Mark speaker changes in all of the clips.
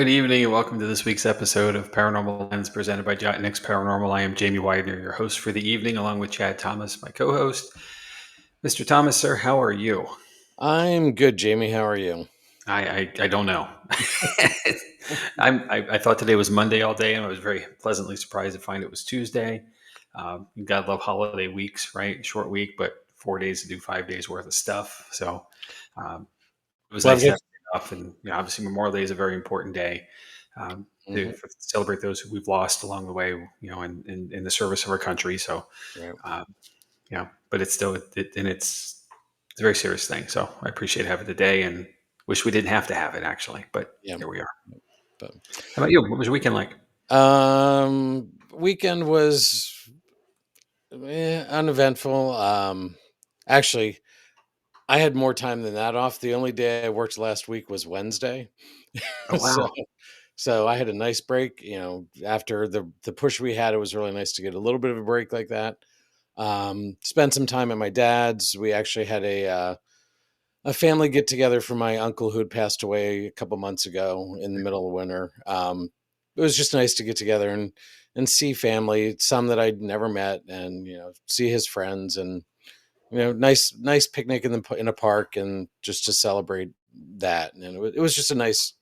Speaker 1: Good evening and welcome to this week's episode of Paranormal Lens presented by Jotnix Paranormal. I am Jamie Widener, your host for the evening, along with Chad Thomas, my co-host. Mr. Thomas, sir, how are you?
Speaker 2: I'm good, Jamie. How are you?
Speaker 1: I don't know. I thought today was Monday all day, and I was very pleasantly surprised to find it was Tuesday. You gotta love holiday weeks, right? Short week, but 4 days to do 5 days worth of stuff. So it was
Speaker 2: Well, I've
Speaker 1: nice to
Speaker 2: got,
Speaker 1: have it off, and obviously Memorial Day is a very important day to
Speaker 2: Mhm.
Speaker 1: celebrate those who we've lost along the way, in the service of our country. So,
Speaker 2: Yeah.
Speaker 1: um, but it's still and it's a very serious thing. So I appreciate having the day and wish we didn't have to have it actually, but
Speaker 2: Yeah.
Speaker 1: here we are.
Speaker 2: But
Speaker 1: How about you? What was your weekend like?
Speaker 2: weekend was uneventful. Actually, I had more time than that off. The only day I worked last week was Wednesday,
Speaker 1: Oh
Speaker 2: so
Speaker 1: wow,
Speaker 2: so I had a nice break. After the push we had, it was really nice to get a little bit of a break like that. Spent some time at my dad's. We actually had a family get together for my uncle who had passed away a couple months ago in the middle of winter. It was just nice to get together and see family, some that I'd never met, and see his friends, and nice picnic in a park, and just to celebrate that. And it was just a nice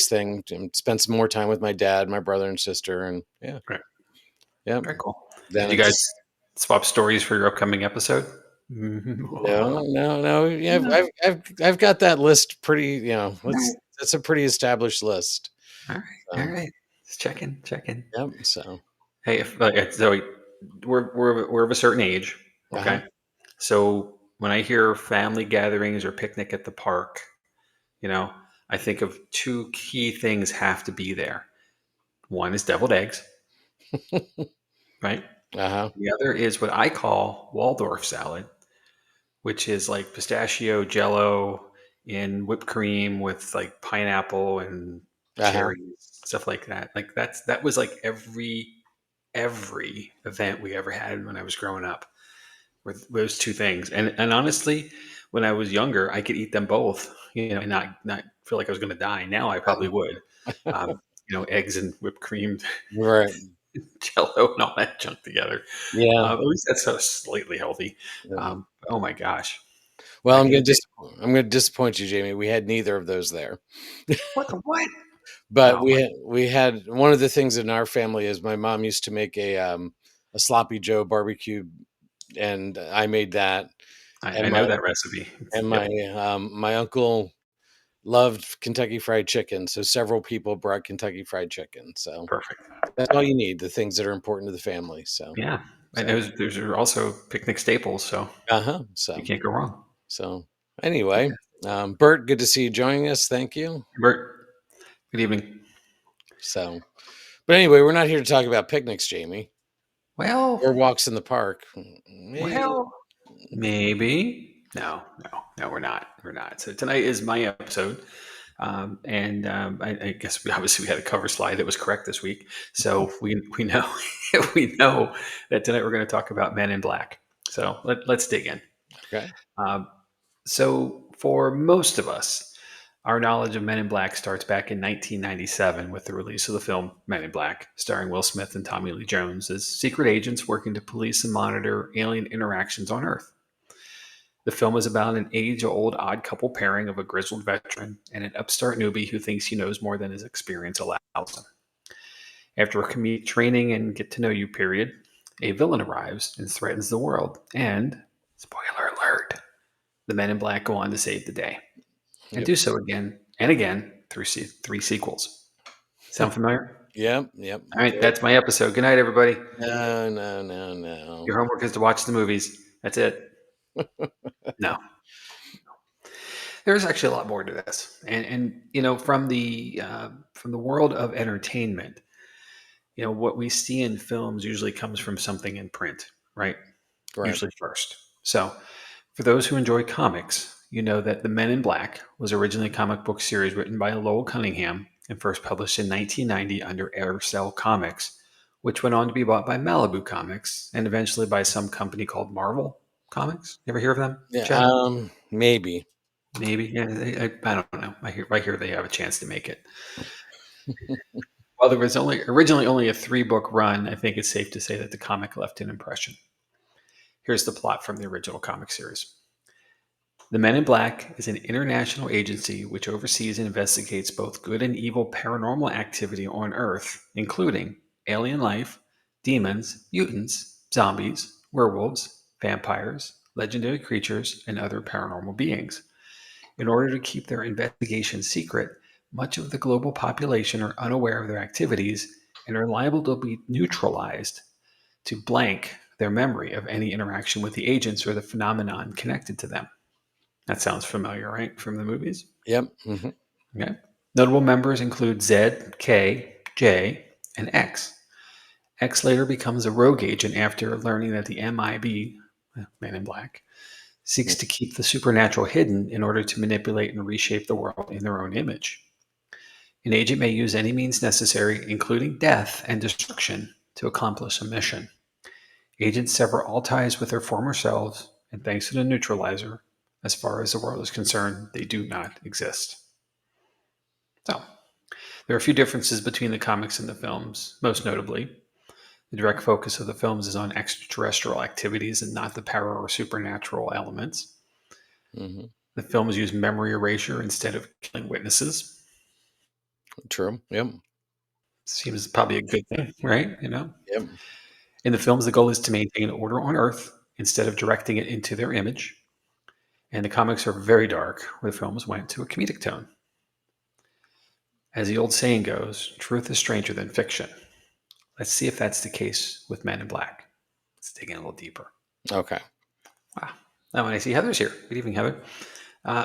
Speaker 2: thing to spend some more time with my dad, my brother and sister, and yeah,
Speaker 1: right,
Speaker 2: yeah.
Speaker 1: very cool.
Speaker 2: Then
Speaker 1: Did you guys
Speaker 2: it's
Speaker 1: swap stories for your upcoming episode?
Speaker 2: No,
Speaker 1: All
Speaker 2: no, no. Yeah, I've got that list pretty.
Speaker 1: right,
Speaker 2: It's a pretty established list.
Speaker 1: all right, all
Speaker 2: So,
Speaker 1: right. Just checking, checking.
Speaker 2: yep. So,
Speaker 1: Hey, if so, we're of a certain age,
Speaker 2: uh-huh.
Speaker 1: okay? So when I hear family gatherings or picnic at the park, you know, I think of two key things have to be there. One is deviled eggs, right?
Speaker 2: Uh-huh.
Speaker 1: The other is what I call Waldorf salad, which is like pistachio jello in whipped cream with like pineapple and
Speaker 2: Uh-huh.
Speaker 1: cherries, stuff like that. Like that was like every event we ever had when I was growing up were those two things. And honestly, when I was younger, I could eat them both, and not feel like I was going to die. Now I probably would. Eggs and whipped cream,
Speaker 2: Right.
Speaker 1: Jello, and all that junk together.
Speaker 2: Yeah.
Speaker 1: At least that's so slightly healthy.
Speaker 2: Yeah.
Speaker 1: Oh my gosh,
Speaker 2: Well,
Speaker 1: back in the day,
Speaker 2: I'm gonna disappoint you, Jamie. We had neither of those there.
Speaker 1: what the what?
Speaker 2: But
Speaker 1: Oh my,
Speaker 2: we had one of the things in our family is my mom used to make a sloppy Joe barbecue, and I made that.
Speaker 1: I
Speaker 2: And
Speaker 1: know
Speaker 2: my
Speaker 1: that recipe.
Speaker 2: and
Speaker 1: Yep,
Speaker 2: my uncle loved Kentucky Fried Chicken, so several people brought Kentucky Fried Chicken. So
Speaker 1: perfect.
Speaker 2: that's all you need, the things that are important to the family. So
Speaker 1: Yeah, and
Speaker 2: so
Speaker 1: those are also picnic staples, so
Speaker 2: uh-huh.
Speaker 1: you
Speaker 2: So
Speaker 1: can't go wrong.
Speaker 2: so anyway, Bert, good to see you joining us. Thank you.
Speaker 1: Bert, good evening.
Speaker 2: So but anyway, we're not here to talk about picnics, Jamie,
Speaker 1: Well,
Speaker 2: or walks in the park. Maybe.
Speaker 1: well, maybe. No, no, no, we're not. We're not. So tonight is my episode. And I guess obviously we had a cover slide that was correct this week. So we know we know that tonight we're going to talk about Men in Black. So let's dig in.
Speaker 2: Okay.
Speaker 1: Um, so for most of us, our knowledge of Men in Black starts back in 1997 with the release of the film Men in Black, starring Will Smith and Tommy Lee Jones as secret agents working to police and monitor alien interactions on Earth. The film is about an age old odd couple pairing of a grizzled veteran and an upstart newbie who thinks he knows more than his experience allows him. After a comedic training and get to know you period, a villain arrives and threatens the world. And, spoiler alert, the men in black go on to save the day and
Speaker 2: Yep.
Speaker 1: do so again and again through three sequels. Sound familiar?
Speaker 2: Yep. Yep.
Speaker 1: All right, that's my episode. Good night, everybody.
Speaker 2: No, no, no, no.
Speaker 1: Your homework is to watch the movies. That's it. No, there's actually a lot more to this, and from the world of entertainment, what we see in films usually comes from something in print, right?
Speaker 2: Right.
Speaker 1: Usually first. So, for those who enjoy comics, you know that The Men in Black was originally a comic book series written by Lowell Cunningham and first published in 1990 under Aircell Comics, which went on to be bought by Malibu Comics and eventually by some company called Marvel Comics. You ever hear of them,
Speaker 2: Yeah.
Speaker 1: Chad?
Speaker 2: Maybe.
Speaker 1: Maybe. Yeah, I don't know. I hear they have a chance to make it. While there was originally only a 3-book run, I think it's safe to say that the comic left an impression. Here's the plot from the original comic series. The Men in Black is an international agency which oversees and investigates both good and evil paranormal activity on Earth, including alien life, demons, mutants, zombies, werewolves, vampires, legendary creatures, and other paranormal beings. In order to keep their investigation secret, much of the global population are unaware of their activities and are liable to be neutralized to blank their memory of any interaction with the agents or the phenomenon connected to them. That sounds familiar, right? From the movies?
Speaker 2: Yep. Hmm.
Speaker 1: Okay. Notable members include Z, K, J, and X. X later becomes a rogue agent after learning that the MIB, Men in Black, seeks to keep the supernatural hidden in order to manipulate and reshape the world in their own image. An agent may use any means necessary, including death and destruction, to accomplish a mission. Agents sever all ties with their former selves, and thanks to the neutralizer, as far as the world is concerned, they do not exist. So, there are a few differences between the comics and the films, most notably. The direct focus of the films is on extraterrestrial activities and not the para or supernatural elements.
Speaker 2: Hmm.
Speaker 1: The films use memory erasure instead of killing witnesses.
Speaker 2: True. Yep.
Speaker 1: Seems probably a good thing, right?
Speaker 2: Yep.
Speaker 1: In the films, the goal is to maintain order on Earth instead of directing it into their image. And the comics are very dark, where the films went to a comedic tone. As the old saying goes, truth is stranger than fiction. Let's see if that's the case with Men in Black. Let's dig in a little deeper.
Speaker 2: Okay.
Speaker 1: Wow. Oh, and I see Heather's here. Good evening, Heather.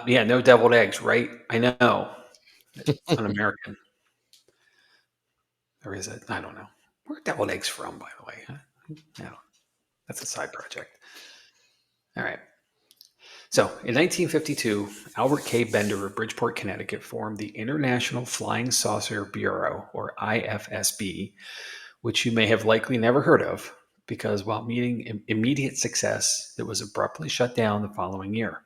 Speaker 1: Yeah, no deviled eggs, right? I know. Un-American. Or is it? I don't know. Where are deviled eggs from, by the way? No, that's a side project. All right. So, in 1952, Albert K. Bender of Bridgeport, Connecticut, formed the International Flying Saucer Bureau, or IFSB, which you may have likely never heard of because while meeting immediate success, it was abruptly shut down the following year.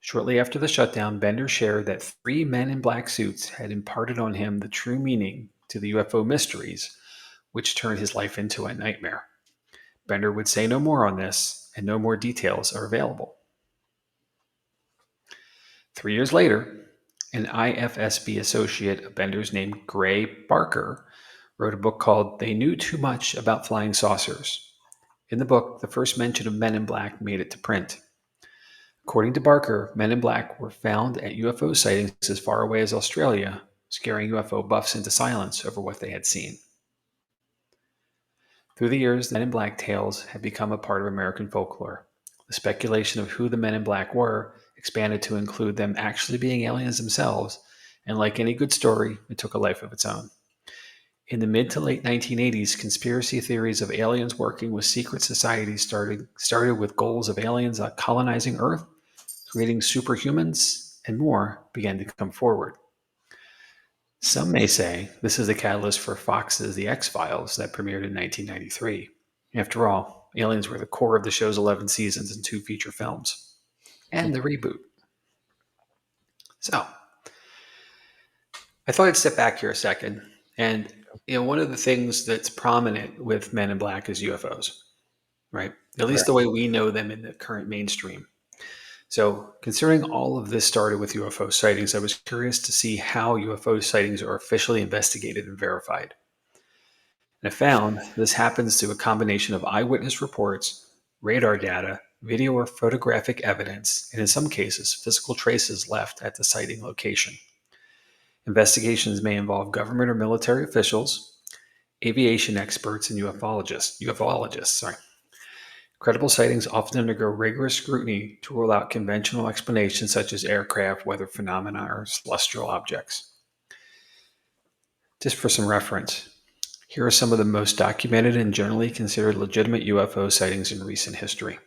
Speaker 1: Shortly after the shutdown, Bender shared that 3 men in black suits had imparted on him the true meaning to the UFO mysteries, which turned his life into a nightmare. Bender would say no more on this, and no more details are available. 3 years later, an IFSB associate of Bender's named Gray Barker wrote a book called They Knew Too Much About Flying Saucers. In the book, the first mention of Men in Black made it to print. According to Barker, Men in Black were found at UFO sightings as far away as Australia, scaring UFO buffs into silence over what they had seen. Through the years, the Men in Black tales have become a part of American folklore. The speculation of who the Men in Black were expanded to include them actually being aliens themselves, and like any good story, it took a life of its own. In the mid to late 1980s, conspiracy theories of aliens working with secret societies started with goals of aliens colonizing Earth, creating superhumans, and more began to come forward. Some may say this is the catalyst for Fox's The X-Files that premiered in 1993. After all, aliens were the core of the show's 11 seasons and 2 feature films, and the reboot. So, I thought I'd step back here a second. And, one of the things that's prominent with Men in Black is UFOs, right? At least the way we know them in the current mainstream. So, considering all of this started with UFO sightings, I was curious to see how UFO sightings are officially investigated and verified. And I found this happens through a combination of eyewitness reports, radar data, video or photographic evidence, and in some cases, physical traces left at the sighting location. Investigations may involve government or military officials, aviation experts, and ufologists. Credible sightings often undergo rigorous scrutiny to rule out conventional explanations such as aircraft, weather phenomena, or celestial objects. Just for some reference, here are some of the most documented and generally considered legitimate UFO sightings in recent history.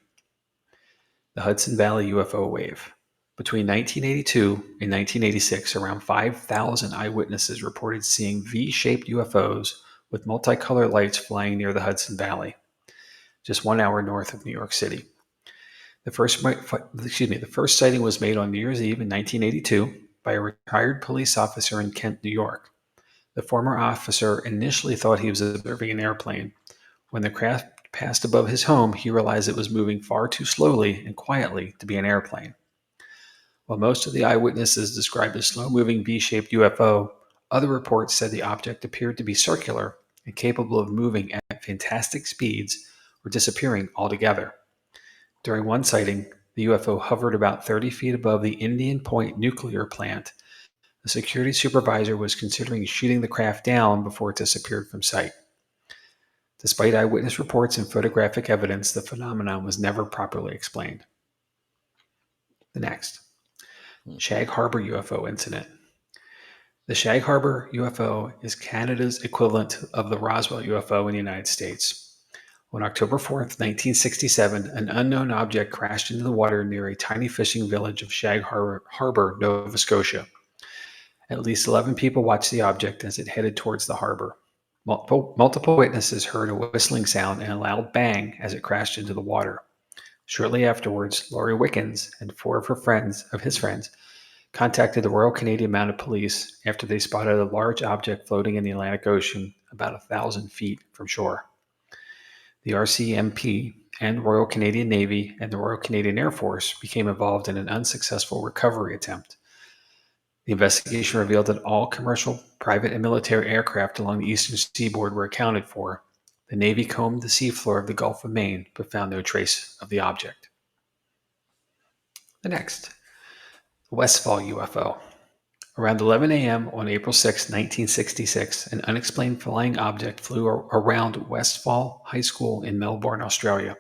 Speaker 1: The Hudson Valley UFO wave. Between 1982 and 1986, around 5,000 eyewitnesses reported seeing V-shaped UFOs with multicolored lights flying near the Hudson Valley, just 1 hour north of New York City. The first sighting was made on New Year's Eve in 1982 by a retired police officer in Kent, New York. The former officer initially thought he was observing an airplane. When the craft passed above his home, he realized it was moving far too slowly and quietly to be an airplane. While most of the eyewitnesses described a slow moving V shaped UFO, other reports said the object appeared to be circular and capable of moving at fantastic speeds or disappearing altogether. During one sighting, the UFO hovered about 30 feet above the Indian Point nuclear plant. The security supervisor was considering shooting the craft down before it disappeared from sight. Despite eyewitness reports and photographic evidence, the phenomenon was never properly explained. The next, Shag Harbor UFO incident. The Shag Harbor UFO is Canada's equivalent of the Roswell UFO in the United States. On October 4th, 1967, an unknown object crashed into the water near a tiny fishing village of Shag Harbor, Nova Scotia. At least 11 people watched the object as it headed towards the harbor. Multiple witnesses heard a whistling sound and a loud bang as it crashed into the water. Shortly afterwards, Laurie Wickens and four of his friends, contacted the Royal Canadian Mounted Police after they spotted a large object floating in the Atlantic Ocean about 1,000 feet from shore. The RCMP and Royal Canadian Navy and the Royal Canadian Air Force became involved in an unsuccessful recovery attempt. The investigation revealed that all commercial, private, and military aircraft along the eastern seaboard were accounted for. The Navy combed the seafloor of the Gulf of Maine but found no trace of the object. The next, Westfall UFO. Around 11 a.m. on April 6, 1966, an unexplained flying object flew around Westfall High School in Melbourne, Australia.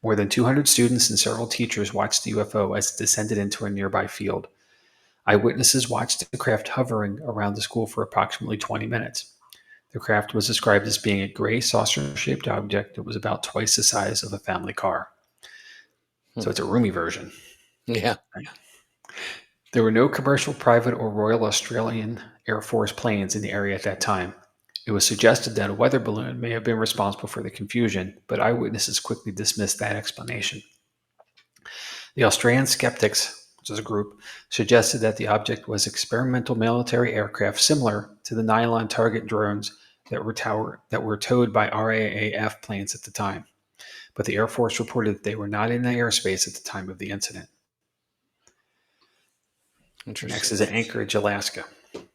Speaker 1: More than 200 students and several teachers watched the UFO as it descended into a nearby field. Eyewitnesses watched the craft hovering around the school for approximately 20 minutes. The craft was described as being a gray saucer-shaped object that was about twice the size of a family car. So it's a roomy version.
Speaker 2: Yeah.
Speaker 1: There were no commercial, private, or Royal Australian Air Force planes in the area at that time. It was suggested that a weather balloon may have been responsible for the confusion, but eyewitnesses quickly dismissed that explanation. The Australian Skeptics, which is a group, suggested that the object was experimental military aircraft similar to the nylon target drones that were towed by RAAF planes at the time. But the Air Force reported that they were not in the airspace at the time of the incident. Next is Anchorage, Alaska.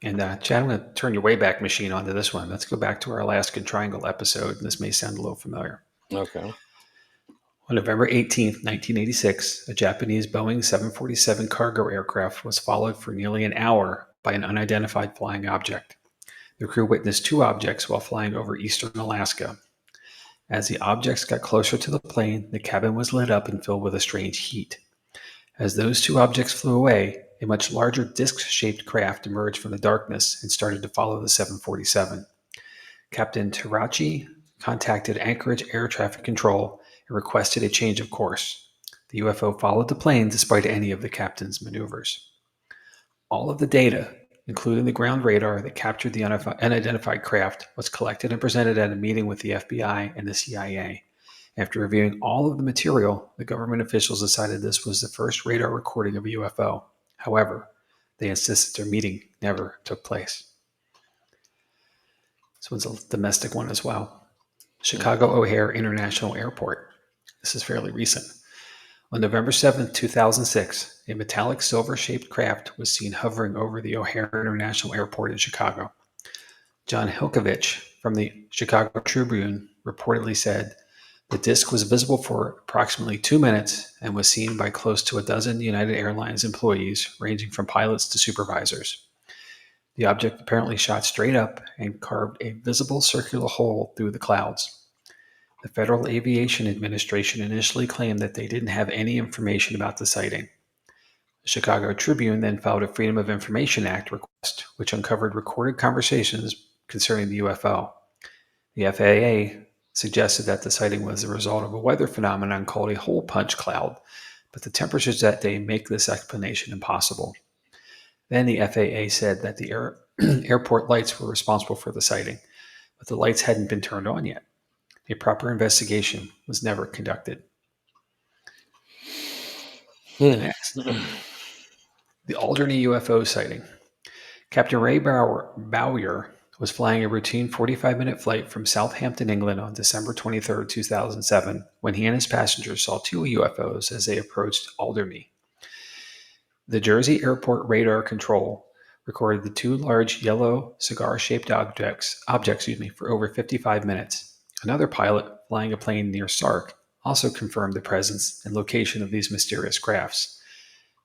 Speaker 1: And Chad, I'm going to turn your Wayback Machine onto this one. Let's go back to our Alaskan Triangle episode. This may sound a little familiar.
Speaker 2: Okay.
Speaker 1: On November 18th, 1986, a Japanese Boeing 747 cargo aircraft was followed for nearly an hour by an unidentified flying object. The crew witnessed two objects while flying over eastern Alaska. As the objects got closer to the plane, the cabin was lit up and filled with a strange heat. As those two objects flew away, a much larger disc-shaped craft emerged from the darkness and started to follow the 747. Captain Terachi contacted Anchorage Air Traffic Control and requested a change of course. The UFO followed the plane despite any of the captain's maneuvers. All of the data, including the ground radar that captured the unidentified craft, was collected and presented at a meeting with the FBI and the CIA. After reviewing all of the material, the government officials decided this was the first radar recording of a UFO. However, they insisted their meeting never took place. This one's a domestic one as well. Chicago O'Hare International Airport. This is fairly recent. On November 7, 2006, a metallic silver-shaped craft was seen hovering over the O'Hare International Airport in Chicago. John Hilkovich from the Chicago Tribune reportedly said, the disk was visible for approximately 2 minutes and was seen by close to a dozen United Airlines employees, ranging from pilots to supervisors. The object apparently shot straight up and carved a visible circular hole through the clouds. The Federal Aviation Administration initially claimed that they didn't have any information about the sighting. The Chicago Tribune then filed a Freedom of Information Act request, which uncovered recorded conversations concerning the UFO. The FAA suggested that the sighting was the result of a weather phenomenon called a hole punch cloud, but the temperatures that day make this explanation impossible. Then the FAA said that the airport lights were responsible for the sighting, but the lights hadn't been turned on yet. A proper investigation was never conducted. Next, the Alderney UFO sighting. Captain Ray Bowyer was flying a routine 45-minute flight from Southampton, England on December 23, 2007, when he and his passengers saw two UFOs as they approached Aldermere. The Jersey Airport radar control recorded the two large yellow cigar-shaped objects for over 55 minutes. Another pilot flying a plane near Sark also confirmed the presence and location of these mysterious crafts.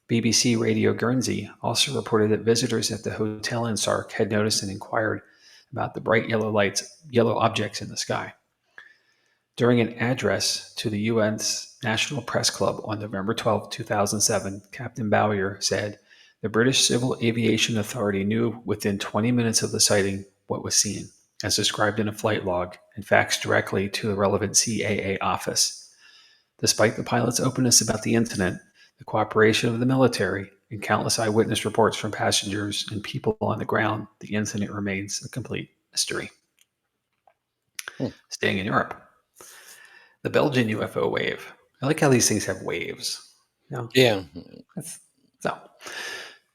Speaker 1: BBC Radio Guernsey also reported that visitors at the hotel in Sark had noticed and inquired about the bright yellow objects in the sky. During an address to the UN's National Press Club on November 12, 2007, Captain Bowyer said, "The British Civil Aviation Authority knew within 20 minutes of the sighting what was seen, as described in a flight log, and faxed directly to the relevant CAA office. Despite the pilot's openness about the incident, the cooperation of the military, and countless eyewitness reports from passengers and people on the ground, the incident remains a complete mystery."
Speaker 2: Hmm.
Speaker 1: Staying in Europe. The Belgian UFO wave. I like how these things have waves. You know?
Speaker 2: Yeah.
Speaker 1: So,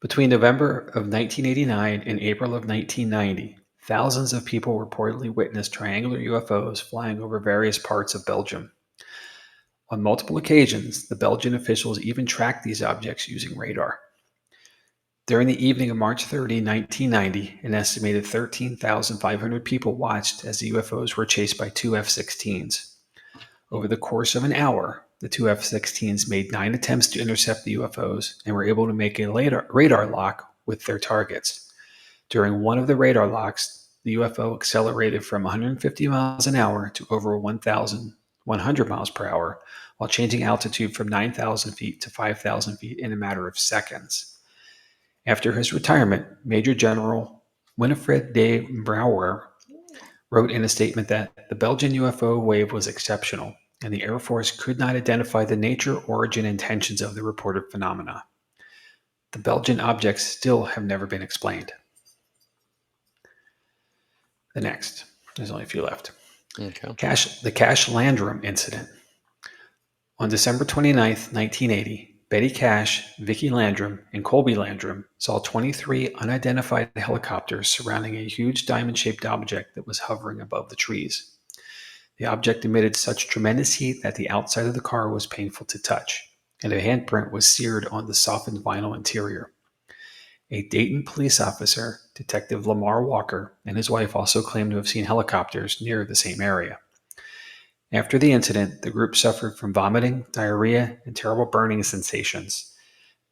Speaker 1: between November of 1989 and April of 1990, thousands of people reportedly witnessed triangular UFOs flying over various parts of Belgium. On multiple occasions, the Belgian officials even tracked these objects using radar. During the evening of March 30, 1990, an estimated 13,500 people watched as the UFOs were chased by two F-16s. Over the course of an hour, the two F-16s made 9 attempts to intercept the UFOs and were able to make a radar lock with their targets. During one of the radar locks, the UFO accelerated from 150 miles an hour to over 1,100 miles per hour, while changing altitude from 9,000 feet to 5,000 feet in a matter of seconds. After his retirement, Major General Winifred de Brouwer wrote in a statement that the Belgian UFO wave was exceptional, and the Air Force could not identify the nature, origin, and intentions of the reported phenomena. The Belgian objects still have never been explained. The next, there's only a few left.
Speaker 2: Okay.
Speaker 1: The Cash Landrum incident. On December 29th, 1980, Betty Cash, Vicki Landrum, and Colby Landrum saw 23 unidentified helicopters surrounding a huge diamond-shaped object that was hovering above the trees. The object emitted such tremendous heat that the outside of the car was painful to touch, and a handprint was seared on the softened vinyl interior. A Dayton police officer, Detective Lamar Walker, and his wife also claimed to have seen helicopters near the same area. After the incident, the group suffered from vomiting, diarrhea, and terrible burning sensations.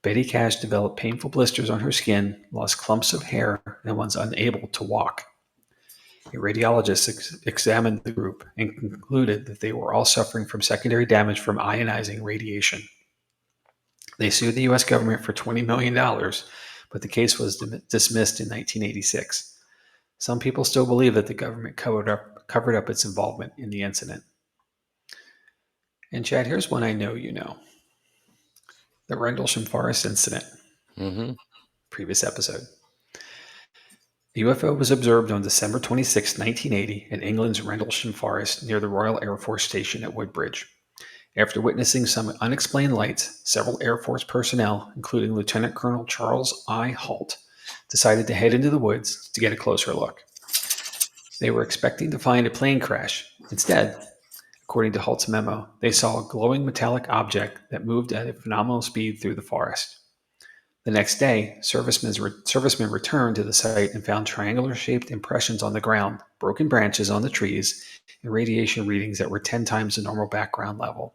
Speaker 1: Betty Cash developed painful blisters on her skin, lost clumps of hair, and was unable to walk. A radiologist examined the group and concluded that they were all suffering from secondary damage from ionizing radiation. They sued the U.S. government for $20 million, but the case was dismissed in 1986. Some people still believe that the government covered up its involvement in the incident. And Chad, here's one I know you know. The Rendlesham Forest incident.
Speaker 2: Mm-hmm.
Speaker 1: Previous episode. The UFO was observed on December 26, 1980, in England's Rendlesham Forest near the Royal Air Force Station at Woodbridge. After witnessing some unexplained lights, several Air Force personnel, including Lieutenant Colonel Charles I. Halt, decided to head into the woods to get a closer look. They were expecting to find a plane crash. Instead, according to Halt's memo, they saw a glowing metallic object that moved at a phenomenal speed through the forest. The next day, servicemen returned to the site and found triangular-shaped impressions on the ground, broken branches on the trees, and radiation readings that were 10 times the normal background level.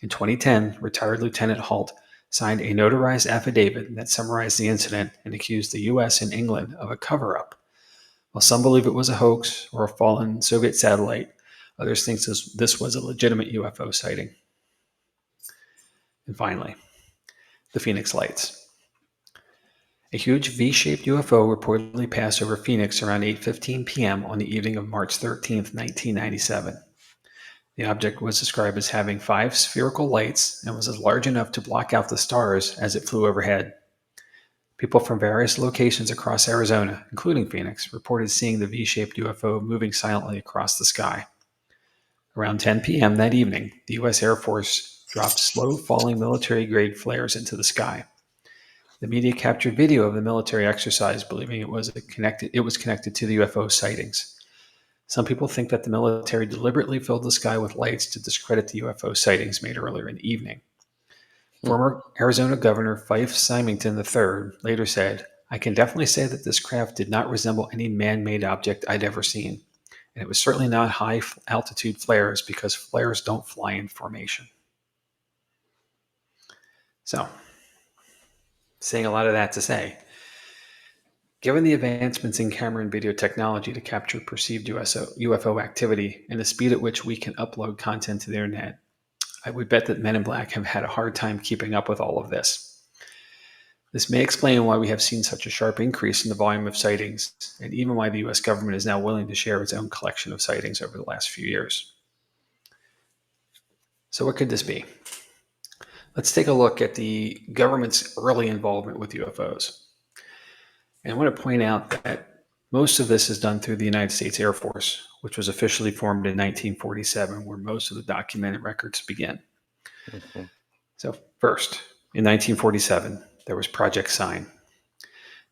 Speaker 1: In 2010, retired Lieutenant Halt signed a notarized affidavit that summarized the incident and accused the U.S. and England of a cover-up. While some believe it was a hoax or a fallen Soviet satellite, others think this was a legitimate UFO sighting. And finally, the Phoenix Lights. A huge V-shaped UFO reportedly passed over Phoenix around 8:15 p.m. on the evening of March 13, 1997. The object was described as having 5 spherical lights and was large enough to block out the stars as it flew overhead. People from various locations across Arizona, including Phoenix, reported seeing the V-shaped UFO moving silently across the sky. Around 10 p.m. that evening, the U.S. Air Force dropped slow-falling military-grade flares into the sky. The media captured video of the military exercise, believing it was connected to the UFO sightings. Some people think that the military deliberately filled the sky with lights to discredit the UFO sightings made earlier in the evening.
Speaker 2: Hmm.
Speaker 1: Former Arizona Governor Fife Symington III later said, "I can definitely say that this craft did not resemble any man-made object I'd ever seen. And it was certainly not high altitude flares because flares don't fly in formation." So, saying a lot of that to say, given the advancements in camera and video technology to capture perceived UFO activity and the speed at which we can upload content to the internet, I would bet that Men in Black have had a hard time keeping up with all of this. This may explain why we have seen such a sharp increase in the volume of sightings, and even why the US government is now willing to share its own collection of sightings over the last few years. So, what could this be? Let's take a look at the government's early involvement with UFOs. And I want to point out that most of this is done through the United States Air Force, which was officially formed in 1947, where most of the documented records begin.
Speaker 2: Mm-hmm.
Speaker 1: So, first, in 1947, there was Project Sign.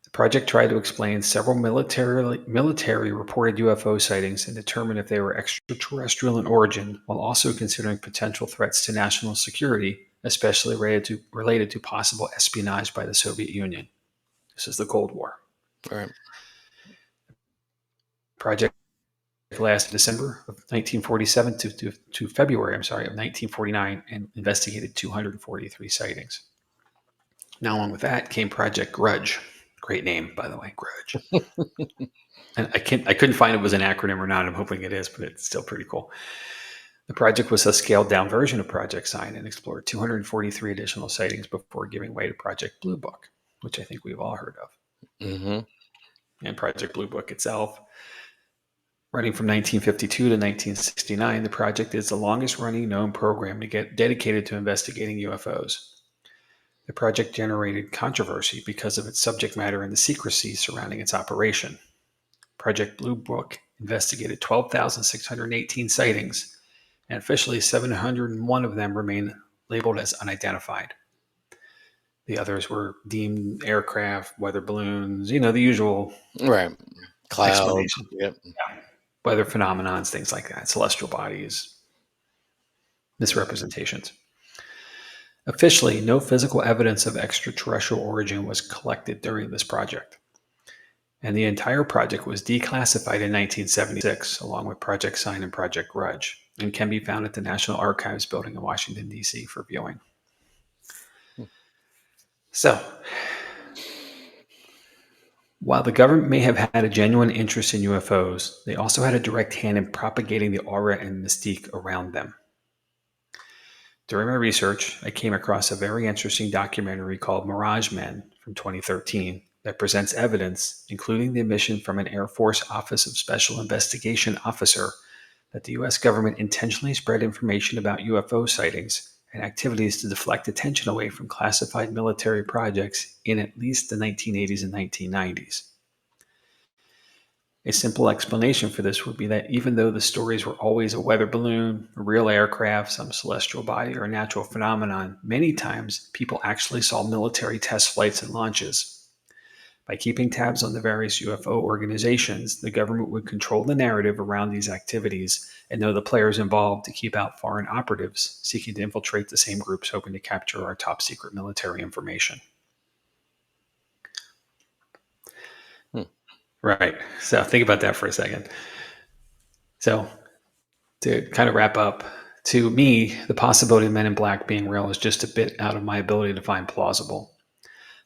Speaker 1: The project tried to explain several military reported UFO sightings and determine if they were extraterrestrial in origin, while also considering potential threats to national security, especially related to possible espionage by the Soviet Union. This is the Cold War.
Speaker 2: All right.
Speaker 1: Project lasted December of 1947 to February, of 1949, and investigated 243 sightings. Now, along with that came Project Grudge. Great name, by the way, Grudge. And I couldn't find if it was an acronym or not. I'm hoping it is, but it's still pretty cool. The project was a scaled down version of Project Sign and explored 243 additional sightings before giving way to Project Blue Book, which I think we've all heard of.
Speaker 2: Mm-hmm.
Speaker 1: And Project Blue Book itself, running from 1952 to 1969, the project is the longest running known program to get dedicated to investigating UFOs. The project generated controversy because of its subject matter and the secrecy surrounding its operation. Project Blue Book investigated 12,618 sightings, and officially 701 of them remain labeled as unidentified. The others were deemed aircraft, weather balloons, the usual
Speaker 2: Right. Clouds.
Speaker 1: explanation.
Speaker 2: Yep.
Speaker 1: Yeah. Weather phenomenons, things like that, celestial bodies, misrepresentations. Officially, no physical evidence of extraterrestrial origin was collected during this project. And the entire project was declassified in 1976, along with Project Sign and Project Grudge, and can be found at the National Archives building in Washington, D.C. for viewing. So, while the government may have had a genuine interest in UFOs, they also had a direct hand in propagating the aura and mystique around them. During my research, I came across a very interesting documentary called Mirage Men from 2013 that presents evidence, including the admission from an Air Force Office of Special Investigation officer, that the U.S. government intentionally spread information about UFO sightings and activities to deflect attention away from classified military projects in at least the 1980s and 1990s. A simple explanation for this would be that even though the stories were always a weather balloon, a real aircraft, some celestial body, or a natural phenomenon, many times people actually saw military test flights and launches. By keeping tabs on the various UFO organizations, the government would control the narrative around these activities and know the players involved to keep out foreign operatives seeking to infiltrate the same groups hoping to capture our top secret military information. Right. So think about that for a second. So to kind of wrap up, to me, the possibility of Men in Black being real is just a bit out of my ability to find plausible.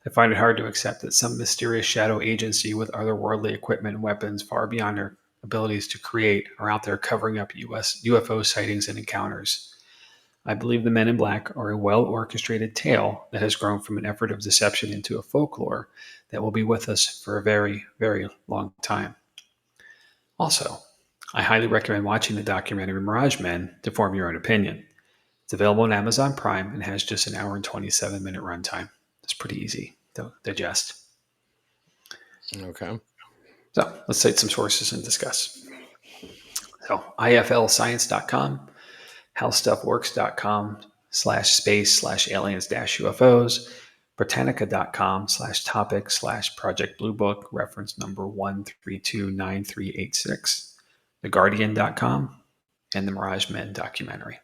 Speaker 1: I find it hard to accept that some mysterious shadow agency with otherworldly equipment and weapons far beyond their abilities to create are out there covering up US UFO sightings and encounters. I believe the Men in Black are a well orchestrated tale that has grown from an effort of deception into a folklore that will be with us for a very, very long time. Also, I highly recommend watching the documentary Mirage Men to form your own opinion. It's available on Amazon Prime and has just an hour and 27-minute runtime. It's pretty easy to digest.
Speaker 2: Okay.
Speaker 1: So let's cite some sources and discuss. So iflscience.com, howstuffworks.com /space/aliens-UFOs, Britannica.com/topic/Project Blue Book, reference number 1329386, TheGuardian.com, and the Mirage Men documentary.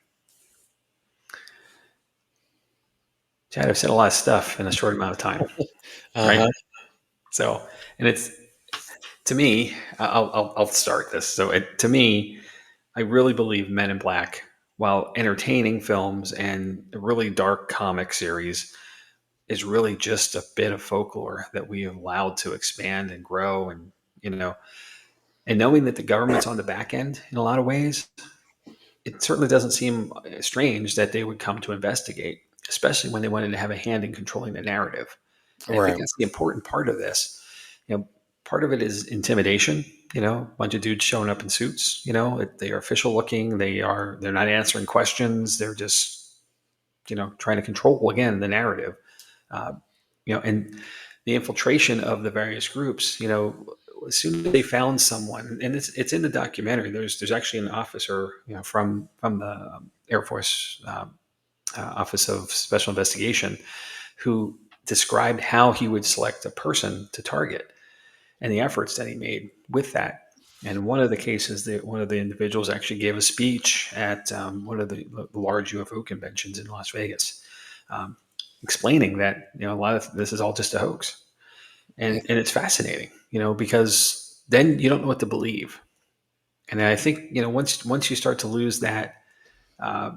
Speaker 1: Chad, I've said a lot of stuff in a short amount of time, right?
Speaker 2: Uh-huh.
Speaker 1: So, and it's, to me, I'll start this. So, to me, I really believe Men in Black, while entertaining films and a really dark comic series, is really just a bit of folklore that we have allowed to expand and grow. And, and knowing that the government's on the back end in a lot of ways, it certainly doesn't seem strange that they would come to investigate, especially when they wanted to have a hand in controlling the narrative. And I think
Speaker 2: Right.
Speaker 1: that's the important part of this. Part of it is intimidation. A bunch of dudes showing up in suits. They are official looking. They're not answering questions. They're just trying to control again the narrative. Uh, and the infiltration of the various groups. As soon as they found someone, and it's in the documentary. There's actually an officer, from the Air Force Office of Special Investigation, who described how he would select a person to target and the efforts that he made with that. And one of the cases that one of the individuals actually gave a speech at one of the large UFO conventions in Las Vegas, um, explaining that a lot of this is all just a hoax, and it's fascinating, because then you don't know what to believe. And I think once you start to lose that uh,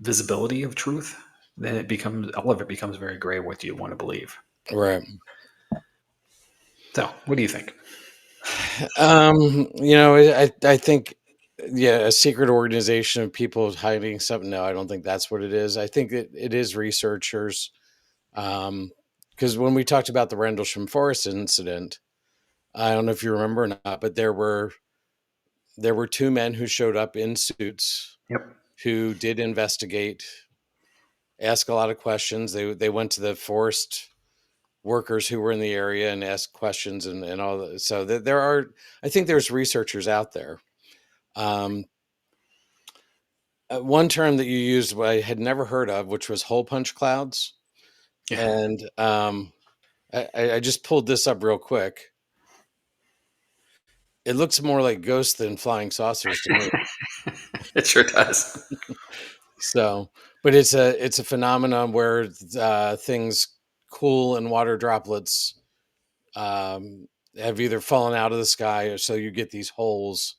Speaker 1: visibility of truth, then all of it becomes very gray. What do you want to believe?
Speaker 2: Right.
Speaker 1: So, what do you think?
Speaker 2: I think, yeah, a secret organization of people hiding something. No, I don't think that's what it is. I think it is researchers. Because when we talked about the Rendlesham Forest incident, I don't know if you remember or not, but there were two men who showed up in suits
Speaker 1: Yep.
Speaker 2: who did investigate, ask a lot of questions. They went to the forest workers who were in the area and asked questions and all that. So there are, I think there's researchers out there. Um, one term that you used I had never heard of, which was hole punch clouds.
Speaker 1: Yeah.
Speaker 2: And I just pulled this up real quick. It looks more like ghosts than flying saucers to me.
Speaker 1: It sure does.
Speaker 2: So, but it's a phenomenon where things cool and water droplets have either fallen out of the sky, or so you get these holes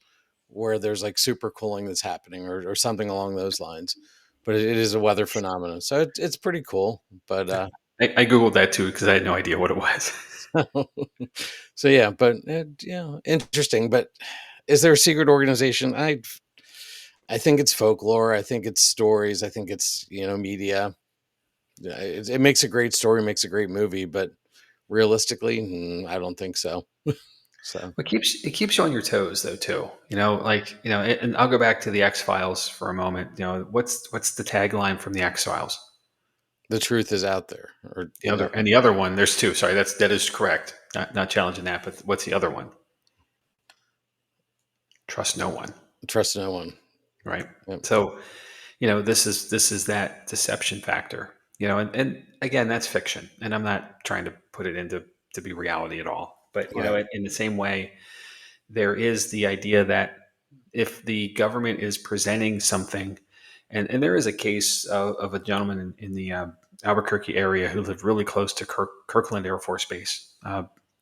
Speaker 2: where there's like super cooling that's happening, or something along those lines. But it is a weather phenomenon, so it's pretty cool. But
Speaker 1: I googled that too because I had no idea what it was.
Speaker 2: so yeah, but interesting. But is there a secret organization? I think it's folklore. I think it's stories. I think it's media. It makes a great story, makes a great movie, but realistically, I don't think so. So
Speaker 1: It keeps you on your toes though too. And I'll go back to the X Files for a moment. What's the tagline from the X Files?
Speaker 2: the truth is out there, or
Speaker 1: The other one. There's two. Sorry, that is correct. Not challenging that, but what's the other one? Trust no one.
Speaker 2: trust no one.
Speaker 1: Right.
Speaker 2: Yep.
Speaker 1: So this is that deception factor. And again, that's fiction, and I'm not trying to put it into to be reality at all. But
Speaker 2: Right.
Speaker 1: in the same way, there is the idea that if the government is presenting something, and there is a case of a gentleman in the Albuquerque area who lived really close to Kirkland Air Force Base,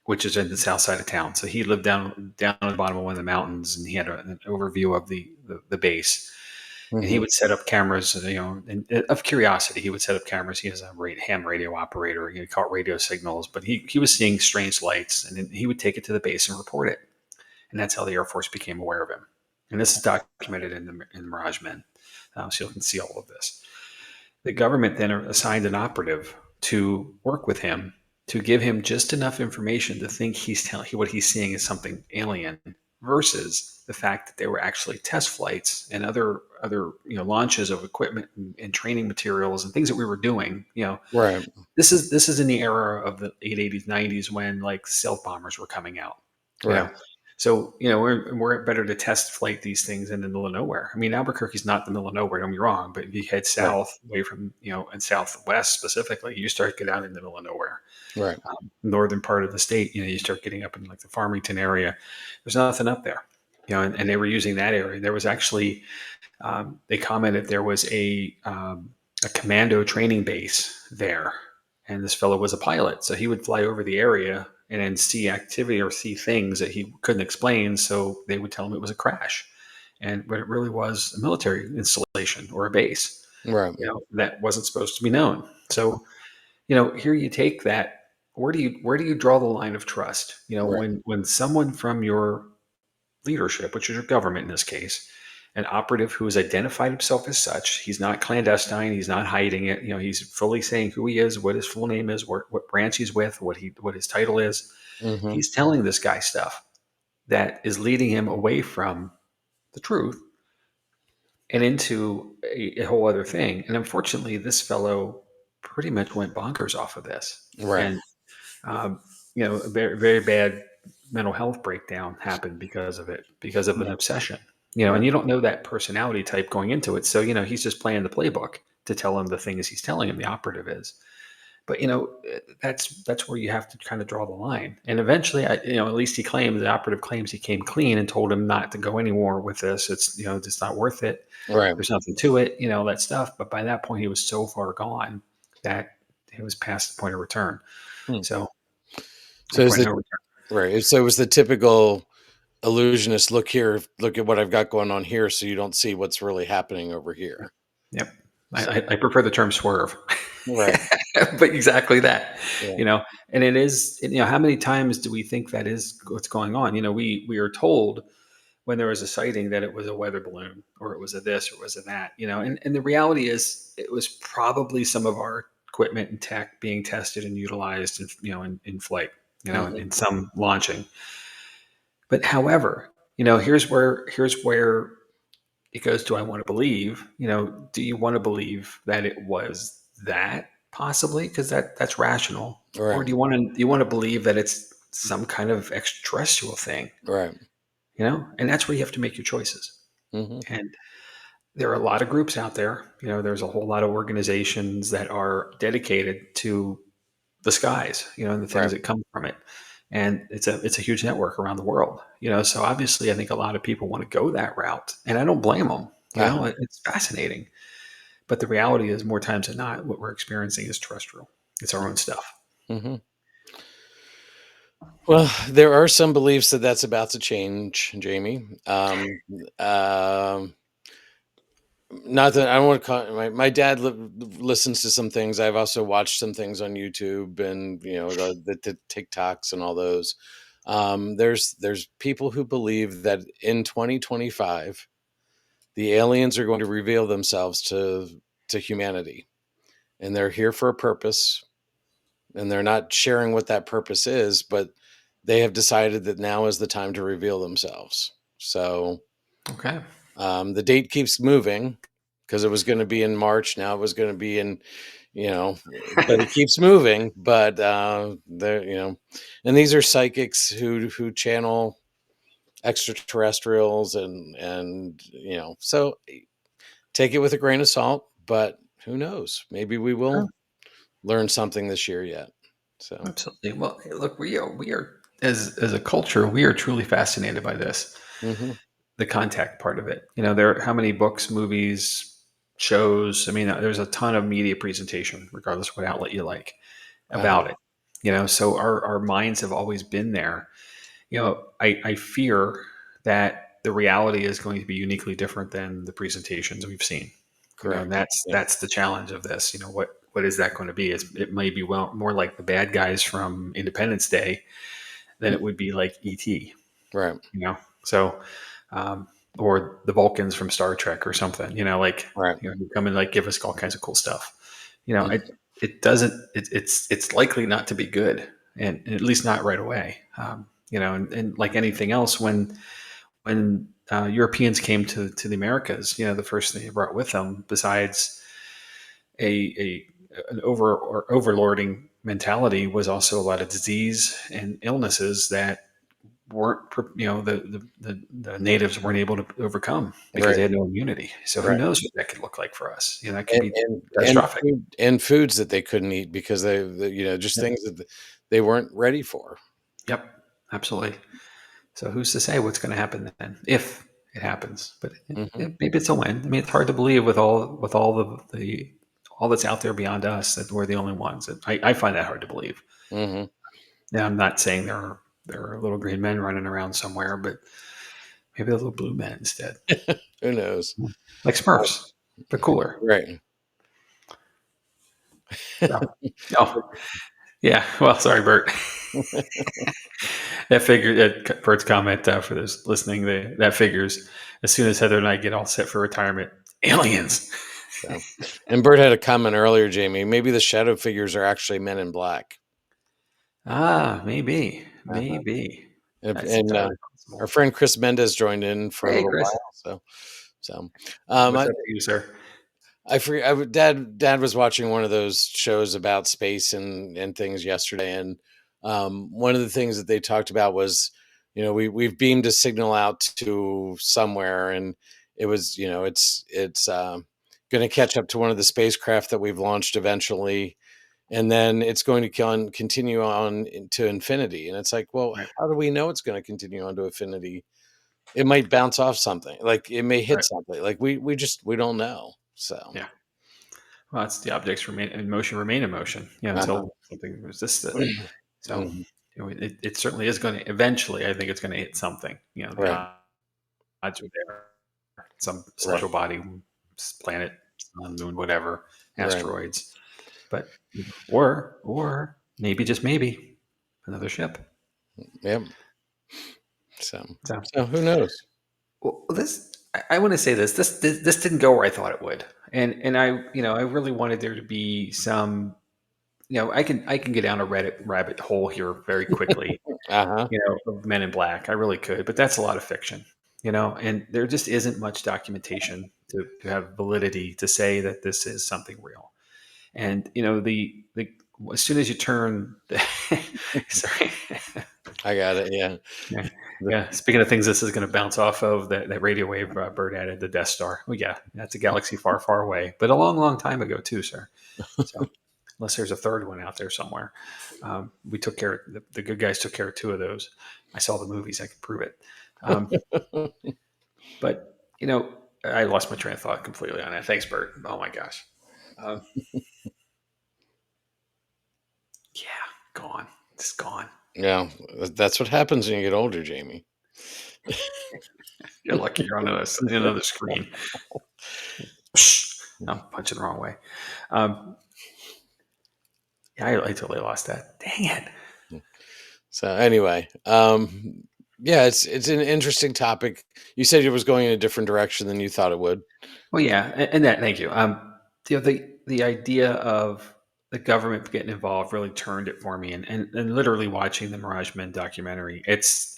Speaker 1: which is in the south side of town. So he lived down at the bottom of one of the mountains, and he had an overview of the base. And he
Speaker 2: Hmm.
Speaker 1: would set up cameras, and of curiosity, he would set up cameras. He was a ham radio operator. He caught radio signals, but he was seeing strange lights, and then he would take it to the base and report it. And that's how the Air Force became aware of him. And this is documented in Mirage Men, so you can see all of this. The government then assigned an operative to work with him to give him just enough information to think what he's seeing is something alien, versus the fact that they were actually test flights and other launches of equipment and training materials and things that we were doing.
Speaker 2: Right.
Speaker 1: This is in the era of the 880s 90s when like stealth bombers were coming out. you know
Speaker 2: Right.
Speaker 1: So, we're better to test flight these things in the middle of nowhere. I mean, Albuquerque's not the middle of nowhere, don't get me wrong, but if you head
Speaker 2: Right.
Speaker 1: south away from, and southwest specifically, you start getting out in the middle of nowhere.
Speaker 2: Right.
Speaker 1: Northern part of the state, you start getting up in like the Farmington area. There's nothing up there, and they were using that area. There was actually, they commented there was a commando training base there, and this fellow was a pilot, so he would fly over the area and then see activity or see things that he couldn't explain. So they would tell him it was a crash, but it really was a military installation or a base,
Speaker 2: Right.
Speaker 1: that wasn't supposed to be known. So, here you take that. Where do you draw the line of trust?
Speaker 2: Right.
Speaker 1: When someone from your leadership, which is your government in this case, an operative who has identified himself as such. He's not clandestine. He's not hiding it. He's fully saying who he is, what his full name is, what branch he's with, what his title is.
Speaker 2: Mm-hmm.
Speaker 1: He's telling this guy stuff that is leading him away from the truth and into a whole other thing. And unfortunately, this fellow pretty much went bonkers off of this.
Speaker 2: Right.
Speaker 1: And um, a very, very bad mental health breakdown happened because of it, because of an
Speaker 2: Right.
Speaker 1: obsession.
Speaker 2: Right.
Speaker 1: And you don't know that personality type going into it. So, he's just playing the playbook to tell him the things he's telling him the operative is. But that's where you have to kind of draw the line. And eventually, at least the operative claims he came clean and told him not to go anymore with this. It's it's not worth it.
Speaker 2: Right.
Speaker 1: There's nothing to it, that stuff. But by that point, he was so far gone that it was past the point of return.
Speaker 2: Hmm.
Speaker 1: So,
Speaker 2: So
Speaker 1: that
Speaker 2: is
Speaker 1: point of
Speaker 2: it
Speaker 1: no return.
Speaker 2: right? So it was the typical illusionist. Look here. Look at what I've got going on here, so you don't see what's really happening over
Speaker 1: Yep.
Speaker 2: here.
Speaker 1: Yep. I,
Speaker 2: So
Speaker 1: I I prefer the term swerve,
Speaker 2: right.
Speaker 1: but exactly that,
Speaker 2: Yeah.
Speaker 1: you know, and it is, how many times do we think that is what's going on? We are told when there was a sighting that it was a weather balloon or it was a this or it was a that, and the reality is it was probably some of our equipment and tech being tested and utilized in flight,
Speaker 2: Hmm.
Speaker 1: in some launching. But however, here's where it goes to I want to believe, do you want to believe that it was that possibly? Because that's rational. Or
Speaker 2: Right.
Speaker 1: do you want to believe that it's some kind of extraterrestrial thing?
Speaker 2: Right.
Speaker 1: And that's where you have to make your choices.
Speaker 2: Hmm.
Speaker 1: And there are a lot of groups out there. There's a whole lot of organizations that are dedicated to the skies, and the things
Speaker 2: Right.
Speaker 1: that come from it. And it's a huge network around the world. So obviously I think a lot of people want to go that route. And I don't blame them.
Speaker 2: Uh-huh.
Speaker 1: It's fascinating. But the reality is more times than not, what we're experiencing is terrestrial. It's our own stuff.
Speaker 2: Hmm. Well, there are some beliefs that that's about to change, Jamie. Um, Not that I don't want to call my dad listens to some things. I've also watched some things on YouTube and the TikToks and all those. There's people who believe that in 2025 the aliens are going to reveal themselves to humanity, and they're here for a purpose, and they're not sharing what that purpose is, but they have decided that now is the time to reveal themselves. So
Speaker 1: Okay.
Speaker 2: the date keeps moving because it was going to be in March. Now it was going to be in, but it keeps moving. But and these are psychics who channel extraterrestrials and so take it with a grain of salt. But who knows? Maybe we will learn something this year yet. So.
Speaker 1: Absolutely. Well, hey, look, we are as a culture, we are truly fascinated by this,
Speaker 2: Hmm.
Speaker 1: the contact part of it. There are how many books, movies, shows. I mean, there's a ton of media presentation, regardless of what outlet you like,
Speaker 2: Uh-huh.
Speaker 1: about it. So our minds have always been there. I fear that the reality is going to be uniquely different than the presentations we've seen. And
Speaker 2: Correct.
Speaker 1: that's
Speaker 2: Yeah.
Speaker 1: that's the challenge of this. What is that going to be? It may be more like the bad guys from Independence Day than it would be like ET.
Speaker 2: Right.
Speaker 1: So um, or the Vulcans from Star Trek or something.
Speaker 2: Right.
Speaker 1: who come and like give us all kinds of cool stuff.
Speaker 2: Mhm.
Speaker 1: It doesn't. It's likely not to be good, and at least not right away. And like anything else, when Europeans came to the Americas, the first thing they brought with them, besides a an overlording mentality, was also a lot of disease and illnesses that weren't, the natives weren't able to overcome because
Speaker 2: Right.
Speaker 1: they had no immunity. So who
Speaker 2: Right.
Speaker 1: knows what that could look like for us? That could be
Speaker 2: And
Speaker 1: catastrophic.
Speaker 2: foods that they couldn't eat because they just
Speaker 1: Yep.
Speaker 2: things that they weren't ready for.
Speaker 1: Yep. Absolutely. So who's to say what's going to happen then, if it happens? But
Speaker 2: Hmm.
Speaker 1: maybe it's a win. I mean, it's hard to believe with all the all that's out there beyond us that we're the only ones. I find that hard to believe.
Speaker 2: Hmm.
Speaker 1: Now, I'm not saying there are little green men running around somewhere, but maybe the little blue men instead,
Speaker 2: Who knows?
Speaker 1: like Smurfs, but cooler.
Speaker 2: Right.
Speaker 1: So, oh, yeah. Well, sorry, Bert. That figure, that Bert's comment for those listening, that figures. As soon as Heather and I get all set for retirement, aliens.
Speaker 2: So, and Bert had a comment earlier, Jamie. Maybe the shadow figures are actually men in black.
Speaker 1: Ah, maybe,
Speaker 2: Uh-huh.
Speaker 1: maybe. That's
Speaker 2: And
Speaker 1: entirely
Speaker 2: our
Speaker 1: possible.
Speaker 2: friend Chris Mendez joined in for a
Speaker 1: Hey,
Speaker 2: little
Speaker 1: Chris.
Speaker 2: while. So um,
Speaker 1: What's
Speaker 2: I,
Speaker 1: up to you, sir?
Speaker 2: I forget. Dad was watching one of those shows about space and things yesterday, and one of the things that they talked about was, we've beamed a signal out to somewhere, and it was, it's going to catch up to one of the spacecraft that we've launched eventually, and then it's going to continue on to infinity. And it's like, well,
Speaker 1: Right,
Speaker 2: how do we know it's going to continue on to infinity? It might bounce off something, like it may hit
Speaker 1: right.
Speaker 2: something, like we don't know. So.
Speaker 1: Yeah. Well, it's the objects remain in motion,
Speaker 2: Uh-huh.
Speaker 1: until something resists it. So,
Speaker 2: Mhm.
Speaker 1: it certainly is going to eventually. I think it's going to hit something. The
Speaker 2: Right,
Speaker 1: odds are there. Some
Speaker 2: right,
Speaker 1: celestial body, planet, sun, moon, whatever,
Speaker 2: right.
Speaker 1: asteroids. But or maybe just maybe another ship.
Speaker 2: Yep. So,
Speaker 1: So,
Speaker 2: so who knows?
Speaker 1: well, I want to say this didn't go where I thought it would, and I really wanted there to be some. I can get down a Reddit rabbit hole here very quickly.
Speaker 2: Uh-huh.
Speaker 1: Of Men in Black. I really could, but that's a lot of fiction. And there just isn't much documentation to have validity to say that this is something real. And the as soon as you turn, sorry,
Speaker 2: I got it. Yeah.
Speaker 1: yeah,
Speaker 2: The-
Speaker 1: yeah. Speaking of things, this is going to bounce off of that radio wave Bird added, the Death Star. Oh yeah, that's a galaxy far, far away, but a long, long time ago too, sir. So unless there's a third one out there somewhere, we took care. The good guys took care of two of those. I saw the movies. I can prove it. Um, but I lost my train of thought completely on that. Thanks, Bert. Oh my gosh. Um, yeah, gone. It's gone.
Speaker 2: yeah, that's what happens when you get older, Jamie.
Speaker 1: You're lucky you're on another screen. I'm punching the wrong way. Um, yeah, I totally lost that. Dang it.
Speaker 2: So anyway, yeah, it's an interesting topic. You said it was going in a different direction than you thought it would.
Speaker 1: Well, yeah, and that. Thank you. The idea of the government getting involved really turned it for me, and literally watching the Mirage Men documentary. It's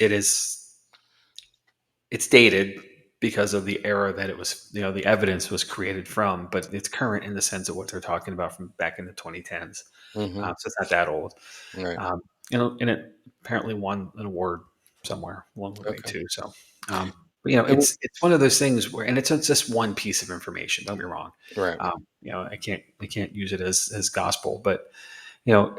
Speaker 1: dated because of the era that it was. The evidence was created from, but it's current in the sense of what they're talking about from back in the 2010s.
Speaker 2: Hmm.
Speaker 1: So it's not that old.
Speaker 2: Right.
Speaker 1: Um, and it apparently won an award somewhere along the way
Speaker 2: Okay.
Speaker 1: too. So, but
Speaker 2: And,
Speaker 1: it's one of those things where, and it's just one piece of information. Don't be wrong.
Speaker 2: right.
Speaker 1: I can't use it as gospel, but you know,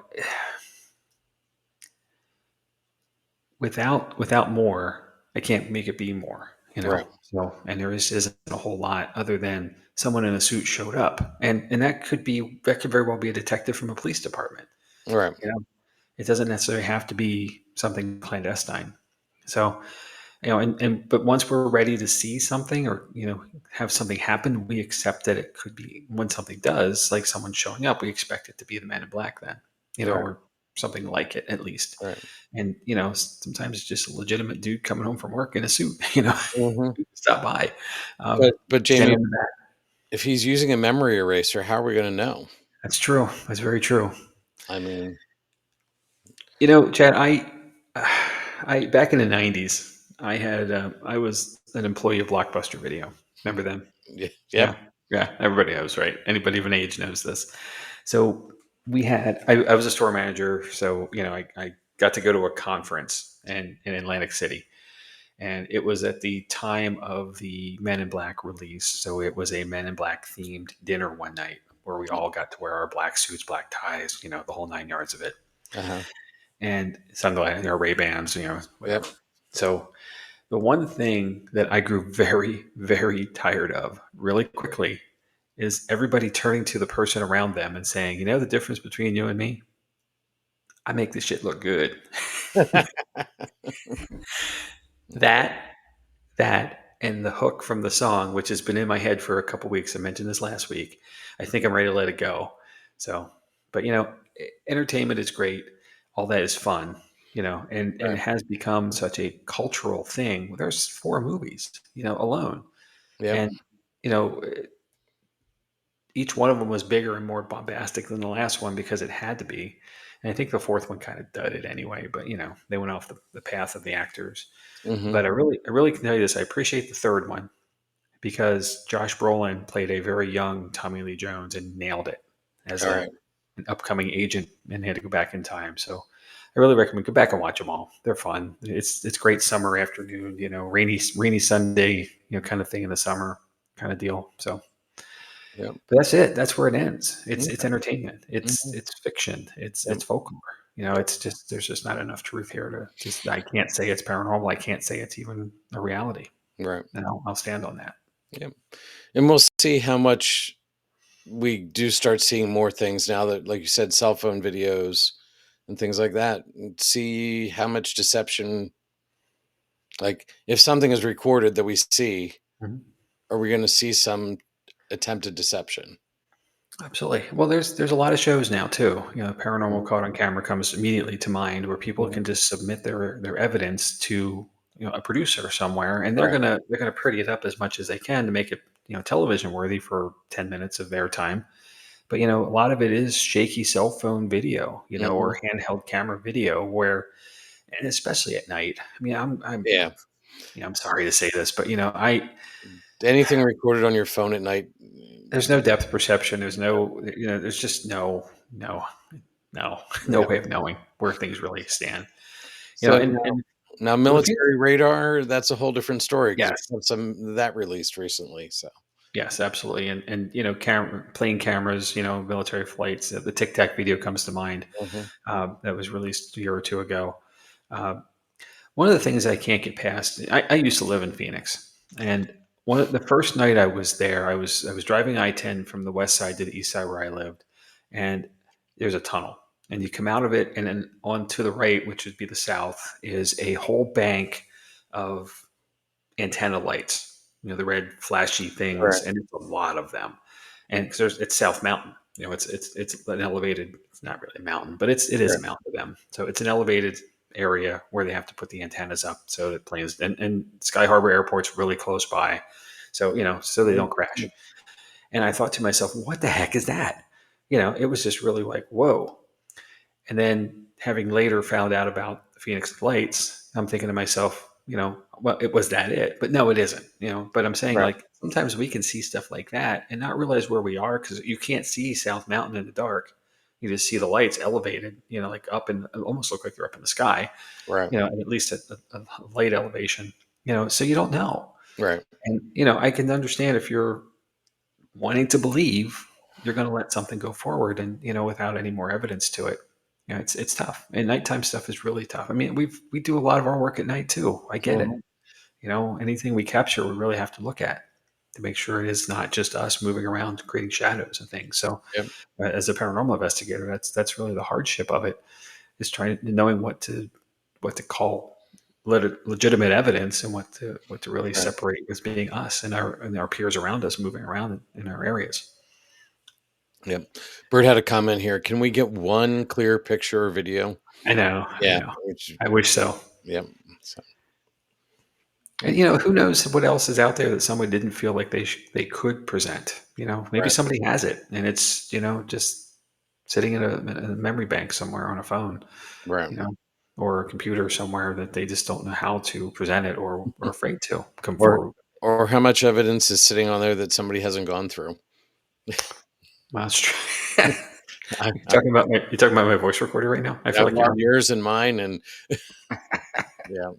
Speaker 1: without more, I can't make it be more.
Speaker 2: Right.
Speaker 1: So, and there isn't a whole lot other than someone in a suit showed up, and that could very well be a detective from a police department.
Speaker 2: Right.
Speaker 1: You know, it doesn't necessarily have to be something clandestine. So, but once we're ready to see something or have something happen, we accept that it could be. When something does, like someone showing up, we expect it to be the Man in Black then,
Speaker 2: Right.
Speaker 1: or something like it at least.
Speaker 2: Right.
Speaker 1: And sometimes it's just a legitimate dude coming home from work in a suit.
Speaker 2: Hmm.
Speaker 1: Stop by,
Speaker 2: But
Speaker 1: standing
Speaker 2: Jamie,
Speaker 1: in the back.
Speaker 2: if he's using a memory eraser, how are we going to know?
Speaker 1: That's true. That's very true.
Speaker 2: I mean,
Speaker 1: Chad, I back in the '90s, I was an employee of Blockbuster Video. Remember them?
Speaker 2: yep.
Speaker 1: Yeah, yeah. Everybody knows, right? Anybody of an age knows this. So I was a store manager. So I got to go to a conference in Atlantic City, and it was at the time of the Men in Black release. So it was a Men in Black themed dinner one night where we all got to wear our black suits, black ties, the whole 9 yards of it,
Speaker 2: Uh-huh.
Speaker 1: and sunglasses, Ray Bans,
Speaker 2: Yep.
Speaker 1: whatever. So the one thing that I grew very, very tired of really quickly is everybody turning to the person around them and saying, the difference between you and me? I make this shit look good. that and the hook from the song, which has been in my head for a couple weeks. I mentioned this last week. I think I'm ready to let it go. So, but entertainment is great. All that is fun, and it
Speaker 2: Right.
Speaker 1: has become such a cultural thing. There's 4 movies, alone.
Speaker 2: Yep.
Speaker 1: And, you know, each one of them was bigger and more bombastic than the last one because it had to be. And I think the fourth one kind of dudded anyway, but they went off the path of the actors.
Speaker 2: Mm-hmm.
Speaker 1: But I really can tell you this. I appreciate the third one because Josh Brolin played a very young Tommy Lee Jones and nailed it as
Speaker 2: All right.
Speaker 1: an upcoming agent and had to go back in time. So I really recommend go back and watch them all. They're fun. It's great summer afternoon, rainy Sunday, kind of thing in the summer kind of deal. So,
Speaker 2: Yep.
Speaker 1: but that's it. That's where it ends. It's
Speaker 2: Okay.
Speaker 1: entertainment. It's
Speaker 2: Mhm.
Speaker 1: it's fiction. It's
Speaker 2: Yep.
Speaker 1: it's folklore. It's just there's just not enough truth here to just. I can't say it's paranormal. I can't say it's even a reality.
Speaker 2: Right.
Speaker 1: And I'll stand on that.
Speaker 2: Yep. And we'll see how much we do start seeing more things now that, like you said, cell phone videos and things like that. And see how much deception, like if something is recorded that we see,
Speaker 1: Mhm.
Speaker 2: are we going to see some attempted deception?
Speaker 1: Absolutely. Well, there's a lot of shows now too. Paranormal
Speaker 2: Mhm.
Speaker 1: Caught on Camera comes immediately to mind, where people
Speaker 2: Mhm.
Speaker 1: can just submit their evidence to a producer somewhere, and they're
Speaker 2: Right.
Speaker 1: gonna they're gonna pretty it up as much as they can to make it television worthy for 10 minutes of their time. But a lot of it is shaky cell phone video,
Speaker 2: Mhm.
Speaker 1: or handheld camera video, where and especially at night. I mean,
Speaker 2: Yeah.
Speaker 1: I'm sorry to say this, but I
Speaker 2: Anything recorded on your phone at night.
Speaker 1: there's no depth perception. There's no, there's just no, no
Speaker 2: Yeah.
Speaker 1: way of knowing where things really stand.
Speaker 2: So
Speaker 1: And
Speaker 2: now
Speaker 1: well, the fear,
Speaker 2: military radar, that's a whole different story because
Speaker 1: yes,
Speaker 2: we had some that released recently. So
Speaker 1: yes, absolutely. And plane cameras, military flights. The Tic Tac video comes to mind.
Speaker 2: mhm.
Speaker 1: That was released a year or two ago. Uh, One of the things I can't get past. I used to live in Phoenix, and the first night I was there, I was driving I-10 from the west side to the east side where I lived, and there's a tunnel, and you come out of it, and then on to the right, which would be the south, is a whole bank of antenna lights. The red flashy things,
Speaker 2: Right.
Speaker 1: and it's a lot of them. And because it's South Mountain, it's an elevated. It's not really a mountain, but it is a
Speaker 2: Right.
Speaker 1: mountain to them. So it's an elevated area where they have to put the antennas up so that planes and Sky Harbor Airport's really close by, so so they don't crash.
Speaker 2: Mhm.
Speaker 1: And I thought to myself, what the heck is that? It was just really like whoa. And then having later found out about the Phoenix Lights, I'm thinking to myself, well, it was that it, but no, it isn't, but I'm saying
Speaker 2: Right.
Speaker 1: like sometimes we can see stuff like that and not realize where we are because you can't see South Mountain in the dark. You just see the lights elevated, like up and almost look like you're up in the sky,
Speaker 2: Right.
Speaker 1: at least at a light elevation, so you don't know.
Speaker 2: Right.
Speaker 1: And, I can understand if you're wanting to believe, you're going to let something go forward and without any more evidence to it. It's tough, and nighttime stuff is really tough. I mean, we do a lot of our work at night too. I get it.
Speaker 2: Mhm.
Speaker 1: Anything we capture, we really have to look at to make sure it is not just us moving around creating shadows and things. So,
Speaker 2: Yep.
Speaker 1: as a paranormal investigator, that's really the hardship of it, is trying knowing what to call legitimate evidence and what to really
Speaker 2: Right.
Speaker 1: separate as being us and our peers around us moving around in our areas.
Speaker 2: Yep. Bird had a comment here. Can we get one clear picture or video?
Speaker 1: I know, I
Speaker 2: Yeah.
Speaker 1: know.
Speaker 2: Which,
Speaker 1: I wish so.
Speaker 2: yep. So,
Speaker 1: And who knows what else is out there that someone didn't feel like they could present. Maybe
Speaker 2: right.
Speaker 1: somebody has it, and it's just sitting in a memory bank somewhere on a phone,
Speaker 2: Right.
Speaker 1: you know, or a computer somewhere that they just don't know how to present it or are afraid to come
Speaker 2: Or
Speaker 1: forward.
Speaker 2: or how much evidence is sitting on there that somebody hasn't gone through?
Speaker 1: Well, that's true.
Speaker 2: I,
Speaker 1: You're talking about my voice recorder right now. I feel like
Speaker 2: I'm on yours and mine, and yeah,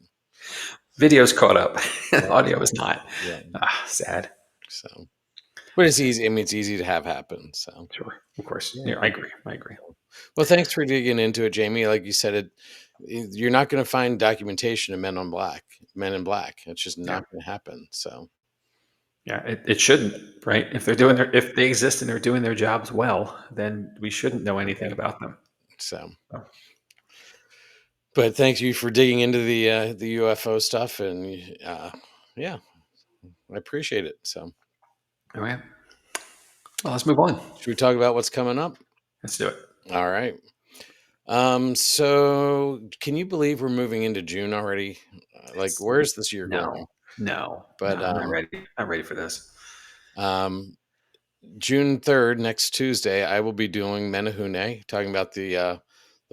Speaker 1: video's caught up.
Speaker 2: yeah,
Speaker 1: Audio is not.
Speaker 2: yeah.
Speaker 1: Sad.
Speaker 2: So, but it's easy. I mean, it's easy to have happen. So,
Speaker 1: Sure, of course.
Speaker 2: yeah.
Speaker 1: Yeah, I agree. I agree.
Speaker 2: Well, thanks for digging into it, Jamie. Like you said, you're not going to find documentation of Men in Black. It's just
Speaker 1: Yeah,
Speaker 2: not going to happen. So,
Speaker 1: yeah. It shouldn't, right? If they exist and they're doing their jobs well, then we shouldn't know anything
Speaker 2: okay.
Speaker 1: about them.
Speaker 2: So,
Speaker 1: So,
Speaker 2: but thank you for digging into the UFO stuff, and yeah, I appreciate it. So,
Speaker 1: all right. Well, let's move on.
Speaker 2: should we talk about what's coming up?
Speaker 1: Let's do it.
Speaker 2: All right. So can you believe we're moving into June already? Like, where's this year
Speaker 1: No,
Speaker 2: going?
Speaker 1: no.
Speaker 2: But
Speaker 1: I'm not ready. Not ready for this.
Speaker 2: um, June 3rd, next Tuesday, I will be doing Menehune, talking about the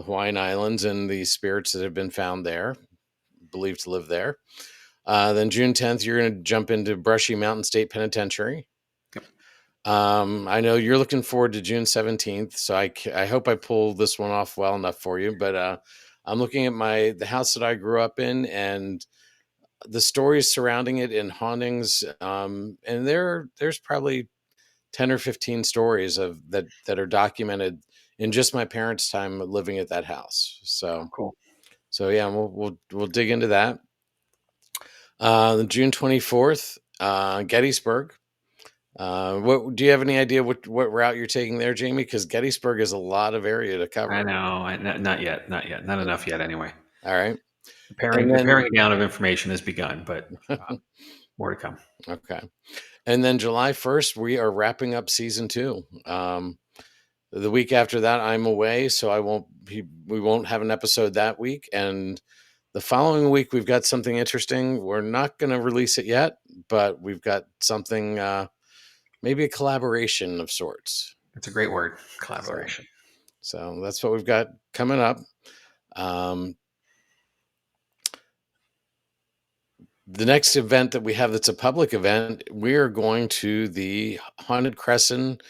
Speaker 2: Hawaiian Islands and the spirits that have been found there, believed to live there. Then June 10th, you're going to jump into Brushy Mountain State Penitentiary.
Speaker 1: Yep.
Speaker 2: I know you're looking forward to June 17th, so I hope I pull this one off well enough for you. But I'm looking at the house that I grew up in and the stories surrounding it and hauntings. And there's probably 10 or 15 stories that are documented in just my parents' time living at that house.
Speaker 1: Oh, cool.
Speaker 2: So yeah, we'll dig into that. June 24th, Gettysburg. What do you have any idea what route you're taking there, Jamie? Because Gettysburg is a lot of area to
Speaker 1: I
Speaker 2: cover.
Speaker 1: know. Not yet. Not yet. Not enough yet. Anyway,
Speaker 2: All right,
Speaker 1: the
Speaker 2: and then
Speaker 1: paring down of information has begun, but more to come.
Speaker 2: okay, and then July 1st, we are wrapping up season 2. The week after that, I'm away, so we won't have an episode that week. And the following week, we've got something interesting. We're not going to release it yet, but we've got something, maybe a collaboration of sorts.
Speaker 1: It's a great word,
Speaker 2: So,
Speaker 1: collaboration.
Speaker 2: so that's what we've got coming up. Um, the next event that we have that's a public event, we are going to the Haunted Crescent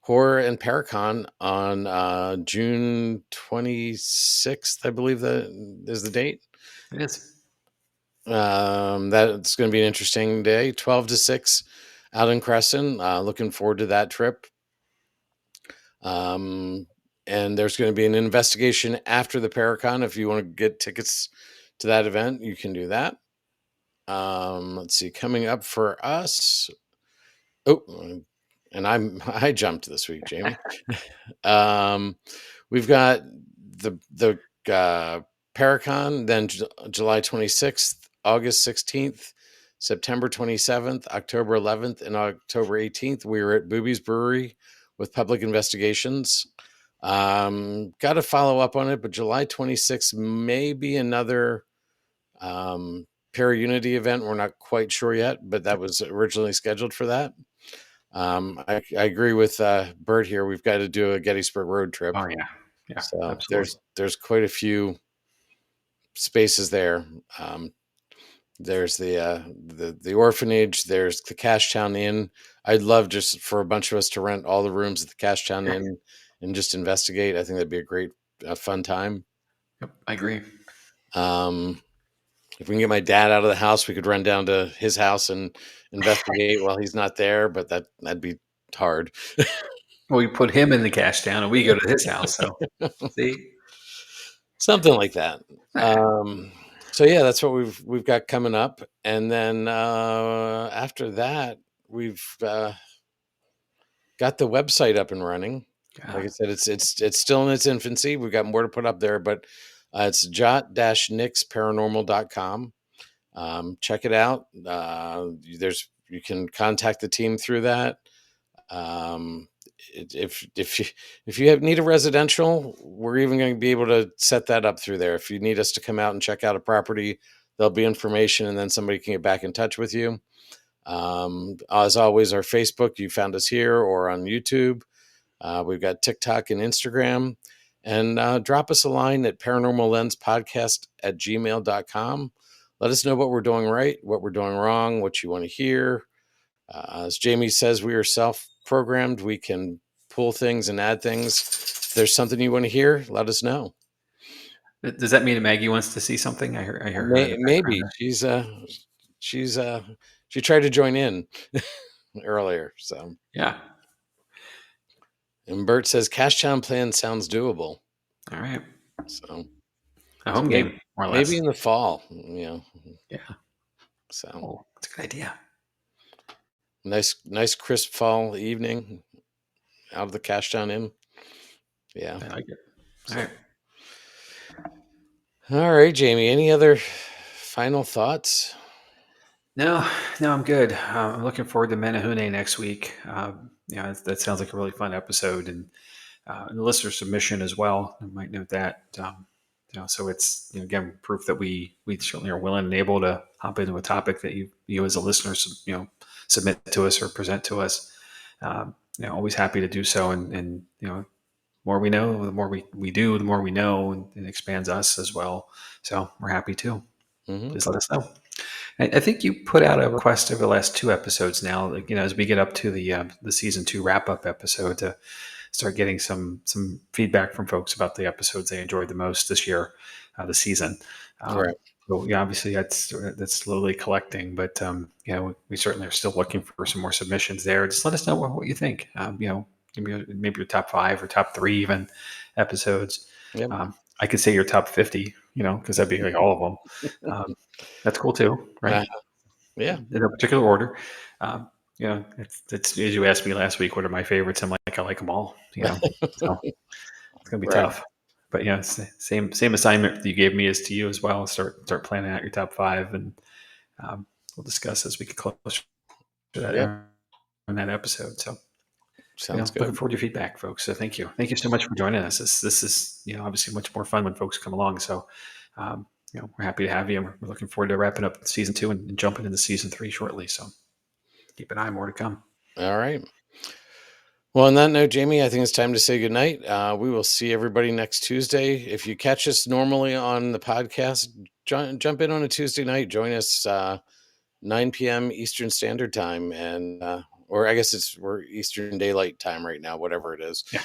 Speaker 2: Horror and Paracon on June 26th, I believe that is the date.
Speaker 1: It is.
Speaker 2: That's going to be an interesting day, 12 to 6 out in Crescent. Looking forward to that trip. And there's going to be an investigation after the Paracon. If you want to get tickets to that event, you can do that. Let's see, coming up for us. Oh, and I jumped this week, Jamie. We've got the Paracon, then July 26th, August 16th, September 27th, October 11th, and October 18th. We were at Booby's Brewery with Public Investigations. Got to follow up on it, but July 26th may be another Para-Unity event. We're not quite sure yet, but that was originally scheduled for that. I agree with Bert here. We've got to do a Gettysburg road trip.
Speaker 1: Oh yeah, yeah,
Speaker 2: So
Speaker 1: absolutely.
Speaker 2: there's quite a few spaces there. There's the orphanage. There's the Cashtown Inn. I'd love just for a bunch of us to rent all the rooms at the Cashtown Inn and just investigate. I think that'd be a great, fun time.
Speaker 1: Yep, I agree.
Speaker 2: If we can get my dad out of the house, we could run down to his house and investigate while he's not there. But that'd be hard.
Speaker 1: Well, we put him in the cash down, and we go to his house. So see,
Speaker 2: Something like that.
Speaker 1: ah,
Speaker 2: So yeah, that's what we've got coming up, and then after that, we've got the website up and running. Like I said, it's still in its infancy. We've got more to put up there, but it's jot-nixparanormal.com. Check it out. You can contact the team through that. If you need a residential, we're even going to be able to set that up through there. If you need us to come out and check out a property, there'll be information, and then somebody can get back in touch with you. As always, our Facebook, you found us here or on YouTube. We've got TikTok and Instagram. And drop us a line at paranormallenspodcast@gmail.com. Let us know what we're doing right, what we're doing wrong, what you want to hear. As Jamie says, we are self-programmed. We can pull things and add things. if there's something you want to hear, let us know.
Speaker 1: Does that mean Maggie wants to see something? I heard her in the background
Speaker 2: Maybe
Speaker 1: there.
Speaker 2: she's she tried to join in earlier. So,
Speaker 1: Yeah.
Speaker 2: and Bert says Cash Town plan sounds doable.
Speaker 1: All right.
Speaker 2: So,
Speaker 1: A home
Speaker 2: maybe
Speaker 1: game, more or
Speaker 2: maybe
Speaker 1: less.
Speaker 2: in the fall, you know.
Speaker 1: Yeah.
Speaker 2: So
Speaker 1: Oh, that's a good idea.
Speaker 2: nice crisp fall evening out of the Cash Town Inn. Yeah.
Speaker 1: I like it. All
Speaker 2: So
Speaker 1: right.
Speaker 2: all right, Jamie. Any other final thoughts?
Speaker 1: No, no, I'm good. I'm looking forward to Menahune next week. That sounds like a really fun episode, and the listener submission as well. I might note that. So it's again proof that we certainly are willing and able to hop into a topic that you as a listener submit to us or present to us. Always happy to do so, and more we know, the more we do, the more we know, and it expands us as well. So we're happy to.
Speaker 2: Hmm.
Speaker 1: Please let us know. I think you put out a request over the last two episodes now. Like, as we get up to the season two wrap up episode, to start getting some feedback from folks about the episodes they enjoyed the most this year, the season.
Speaker 2: Right.
Speaker 1: So yeah, obviously that's slowly collecting, but we certainly are still looking for some more submissions there. Just let us know what you think. Maybe your top five or top three even episodes.
Speaker 2: Yep.
Speaker 1: I could say your top 50, because that'd be like all of them. That's cool too, right?
Speaker 2: Uh, yeah.
Speaker 1: In no particular order. Um, it's as you asked me last week, what are my favorites? I'm like, I like them all. So it's gonna be
Speaker 2: Right.
Speaker 1: tough. But yeah, it's the same assignment that you gave me as to you as well. Start planning out your top five, and we'll discuss as we get closer to that
Speaker 2: Yep.
Speaker 1: in that episode. So
Speaker 2: Sounds
Speaker 1: looking
Speaker 2: good.
Speaker 1: forward to your feedback, folks. So thank you so much for joining us. This is obviously much more fun when folks come along. So we're happy to have you. And we're looking forward to wrapping up season two and jumping into season three shortly. So keep an eye, more to come.
Speaker 2: All right. Well, on that note, Jamie, I think it's time to say goodnight. We will see everybody next Tuesday. If you catch us normally on the podcast, jump in on a Tuesday night. Join us 9 p.m. Eastern Standard Time, and or I guess we're Eastern Daylight Time right now, whatever it is,
Speaker 1: Yeah,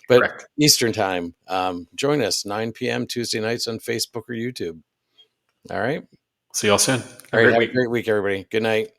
Speaker 2: but
Speaker 1: correct.
Speaker 2: Eastern Time. Join us 9 p.m. Tuesday nights on Facebook or YouTube. All right.
Speaker 1: See y'all soon. Have
Speaker 2: All
Speaker 1: a
Speaker 2: right.
Speaker 1: great
Speaker 2: Have a
Speaker 1: week.
Speaker 2: great week, everybody. Good night.